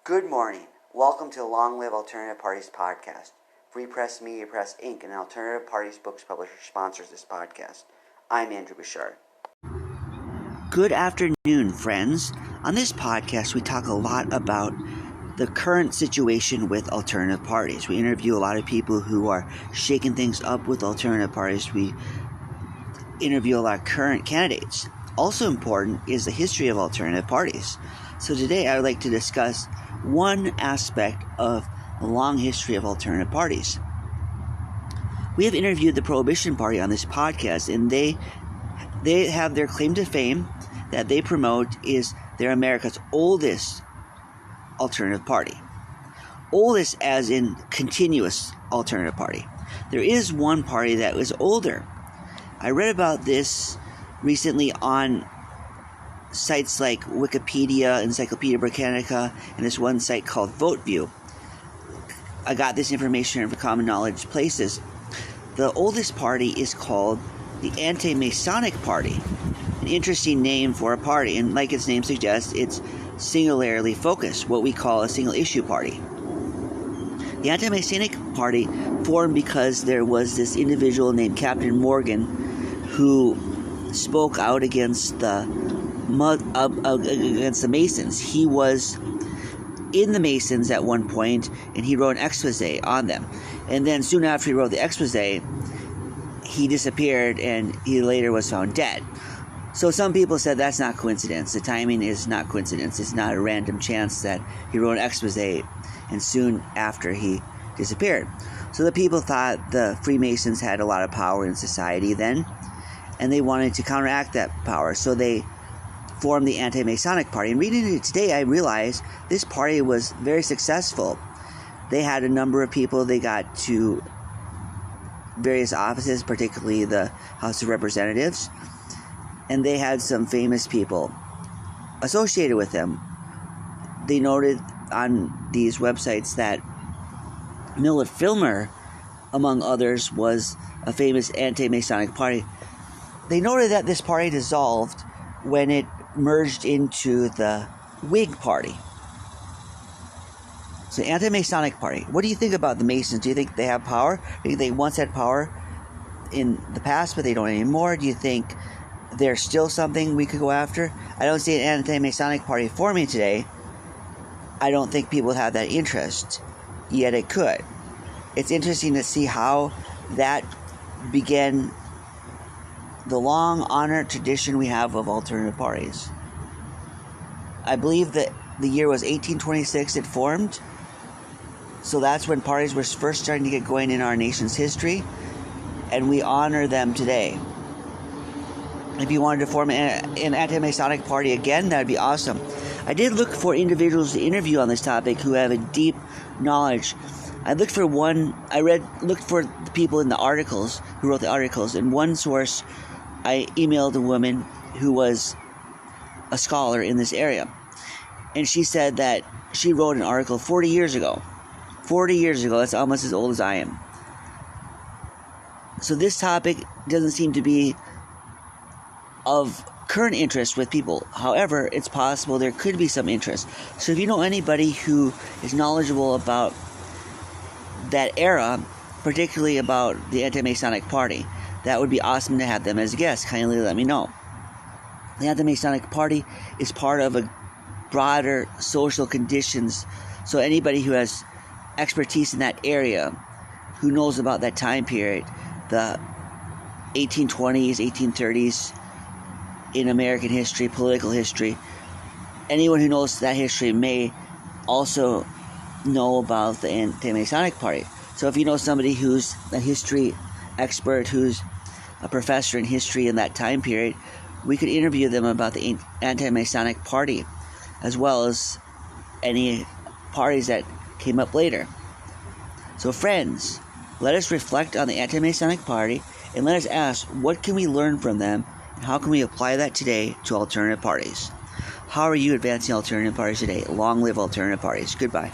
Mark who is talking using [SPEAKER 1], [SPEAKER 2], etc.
[SPEAKER 1] Good morning. Welcome to the Long Live Alternative Parties podcast. Free Press Media Press Inc., an alternative parties books publisher, sponsors this podcast. I'm Andrew Bouchard. Good afternoon, friends. On this podcast, we talk a lot about the current situation with alternative parties. We interview a lot of people who are shaking things up with alternative parties. We interview a lot of current candidates. Also important is the history of alternative parties. So today I would like to discuss one aspect of the long history of alternative parties. We have interviewed the Prohibition Party on this podcast, and they have their claim to fame that they promote is they're America's oldest alternative party. Oldest as in continuous alternative party. There is one party that was older. I read about this recently on sites like Wikipedia, Encyclopedia Britannica, and this one site called VoteView. I got this information from common knowledge places. The oldest party is called the Anti-Masonic Party. An interesting name for a party, and like its name suggests, it's singularly focused, what we call a single issue party. The Anti-Masonic Party formed because there was this individual named Captain Morgan who spoke out against the Masons. He was in the Masons at one point, and he wrote an expose on them. And then soon after he wrote the expose, he disappeared, and he later was found dead. So some people said that's not coincidence. The timing is not coincidence. It's not a random chance that he wrote an expose, and soon after he disappeared. So the people thought the Freemasons had a lot of power in society then, and they wanted to counteract that power. So they formed the Anti-Masonic Party. And reading it today, I realized this party was very successful. They had a number of people. They got to various offices, particularly the House of Representatives, and they had some famous people associated with them. They noted on these websites that Millard Fillmore, among others, was a famous Anti-Masonic Party. They noted that this party dissolved when it merged into the Whig Party. So, Anti-Masonic Party. What do you think about the Masons? Do you think they have power? Do you think they once had power in the past, but they don't anymore? Do you think they're still something we could go after? I don't see an Anti-Masonic Party forming today. I don't think people have that interest, yet it could. It's interesting to see how that began the long honored tradition we have of alternative parties. I believe that the year was 1826 it formed. So that's when parties were first starting to get going in our nation's history, and we honor them today. If you wanted to form an Anti-Masonic Party again, that would be awesome. I did look for individuals to interview on this topic who have a deep knowledge. I looked for the people in the articles, who wrote the articles, and one source I emailed a woman who was a scholar in this area. And she said that she wrote an article 40 years ago. 40 years ago, that's almost as old as I am. So this topic doesn't seem to be of current interest with people. However, it's possible there could be some interest. So if you know anybody who is knowledgeable about that era, particularly about the Anti-Masonic Party, that would be awesome to have them as guests. Kindly let me know. The Anti-Masonic Party is part of a broader social conditions. So anybody who has expertise in that area, who knows about that time period, the 1820s, 1830s, in American history, political history, anyone who knows that history may also know about the Anti-Masonic Party. So if you know somebody who's a history expert, who's a professor in history in that time period, we could interview them about the Anti-Masonic Party, as well as any parties that came up later. So friends, let us reflect on the Anti-Masonic Party, and let us ask, what can we learn from them, and how can we apply that today to alternative parties? How are you advancing alternative parties today? Long live alternative parties. Goodbye.